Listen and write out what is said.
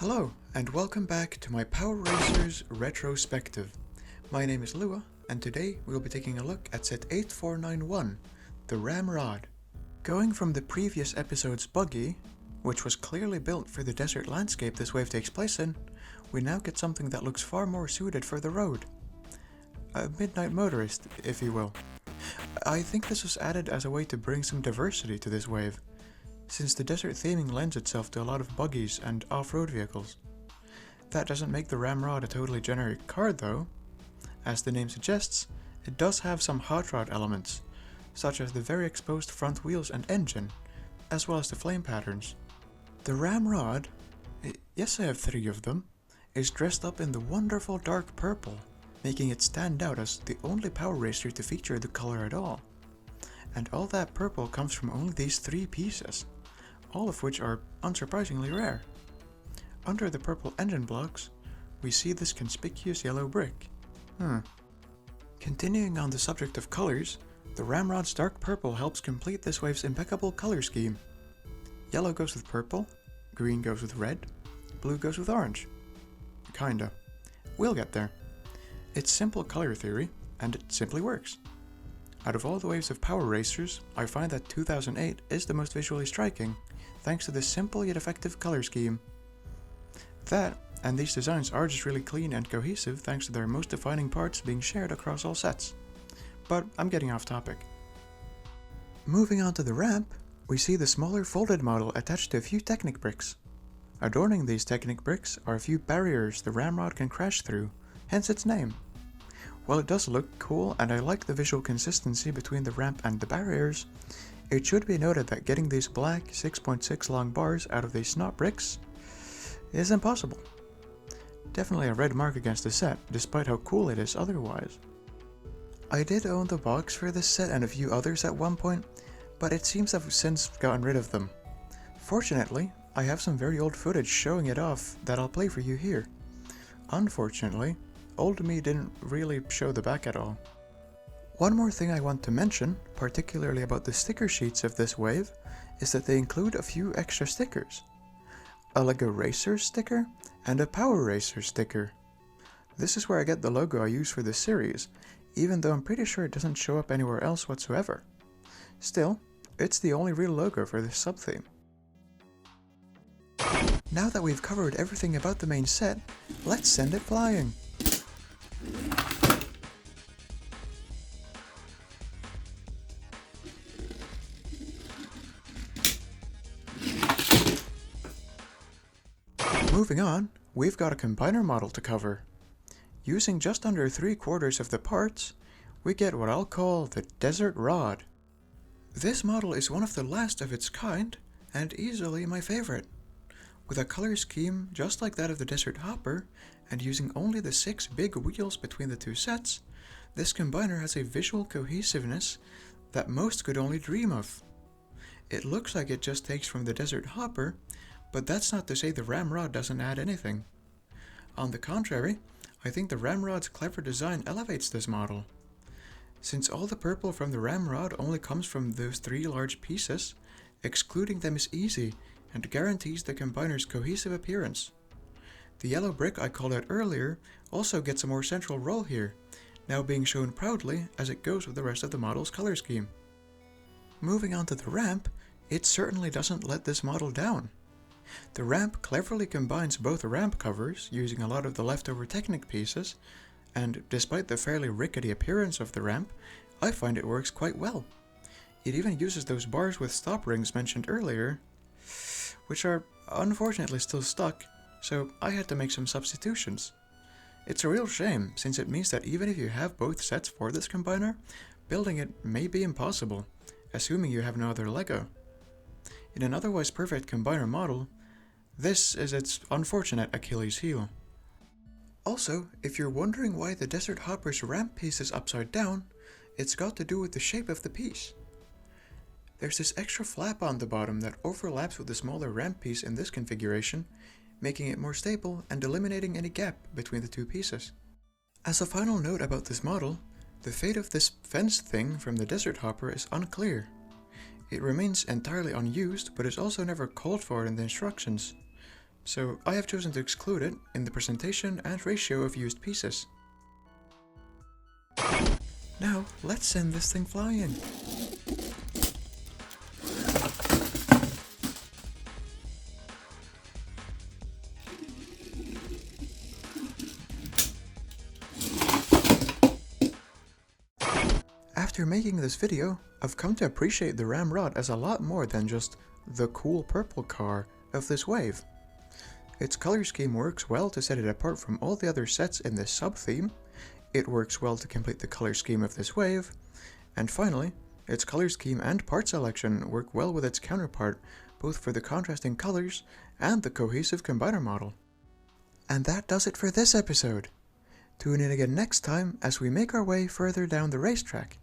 Hello, and welcome back to my Power Racers Retrospective. My name is Lua, and today we will be taking a look at set 8491, the Ramrod. Going from the previous episode's buggy, which was clearly built for the desert landscape this wave takes place in, we now get something that looks far more suited for the road. A midnight motorist, if you will. I think this was added as a way to bring some diversity to this wave, since the desert theming lends itself to a lot of buggies and off-road vehicles. That doesn't make the Ramrod a totally generic car though. As the name suggests, it does have some hot rod elements, such as the very exposed front wheels and engine, as well as the flame patterns. The Ramrod, yes I have 3 of them, is dressed up in the wonderful dark purple, making it stand out as the only Power Racer to feature the color at all. And all that purple comes from only these 3 pieces, all of which are unsurprisingly rare. Under the purple engine blocks, we see this conspicuous yellow brick. Continuing on the subject of colors, the Ramrod's dark purple helps complete this wave's impeccable color scheme. Yellow goes with purple, green goes with red, blue goes with orange. Kinda. We'll get there. It's simple color theory, and it simply works. Out of all the waves of Power Racers, I find that 2008 is the most visually striking, thanks to this simple yet effective color scheme. That, and these designs are just really clean and cohesive thanks to their most defining parts being shared across all sets. But I'm getting off topic. Moving on to the ramp, we see the smaller folded model attached to a few Technic bricks. Adorning these Technic bricks are a few barriers the Ramrod can crash through, hence its name. While it does look cool and I like the visual consistency between the ramp and the barriers, it should be noted that getting these black 6.6 long bars out of these snot bricks is impossible. Definitely a red mark against the set, despite how cool it is otherwise. I did own the box for this set and a few others at one point, but it seems I've since gotten rid of them. Fortunately, I have some very old footage showing it off that I'll play for you here. Unfortunately, old me didn't really show the back at all. One more thing I want to mention, particularly about the sticker sheets of this wave, is that they include a few extra stickers. A LEGO Racers sticker and a Power Racers sticker. This is where I get the logo I use for this series, even though I'm pretty sure it doesn't show up anywhere else whatsoever. Still, it's the only real logo for this sub-theme. Now that we've covered everything about the main set, let's send it flying! Moving on, we've got a combiner model to cover. Using just under 3/4 of the parts, we get what I'll call the Desert Rod. This model is one of the last of its kind, and easily my favorite. With a color scheme just like that of the Desert Hopper, and using only the 6 big wheels between the 2 sets, this combiner has a visual cohesiveness that most could only dream of. It looks like it just takes from the Desert Hopper, but that's not to say the Ramrod doesn't add anything. On the contrary, I think the Ramrod's clever design elevates this model. Since all the purple from the Ramrod only comes from those 3 large pieces, excluding them is easy and guarantees the combiner's cohesive appearance. The yellow brick I called out earlier also gets a more central role here, now being shown proudly as it goes with the rest of the model's color scheme. Moving on to the ramp, it certainly doesn't let this model down. The ramp cleverly combines both ramp covers using a lot of the leftover Technic pieces, and despite the fairly rickety appearance of the ramp, I find it works quite well. It even uses those bars with stop rings mentioned earlier, which are unfortunately still stuck, so I had to make some substitutions. It's a real shame, since it means that even if you have both sets for this combiner, building it may be impossible, assuming you have no other LEGO. In an otherwise perfect combiner model, this is its unfortunate Achilles heel. Also, if you're wondering why the Desert Hopper's ramp piece is upside down, it's got to do with the shape of the piece. There's this extra flap on the bottom that overlaps with the smaller ramp piece in this configuration, making it more stable and eliminating any gap between the 2 pieces. As a final note about this model, the fate of this fence thing from the Desert Hopper is unclear. It remains entirely unused, but is also never called for in the instructions. so I have chosen to exclude it in the presentation and ratio of used pieces. Now, let's send this thing flying. After making this video, I've come to appreciate the ramrod as a lot more than just the cool purple car of this wave. Its color scheme works well to set it apart from all the other sets in this sub-theme, it works well to complete the color scheme of this wave, and finally, its color scheme and part selection work well with its counterpart, both for the contrasting colors and the cohesive combiner model. And that does it for this episode. Tune in again next time as we make our way further down the racetrack.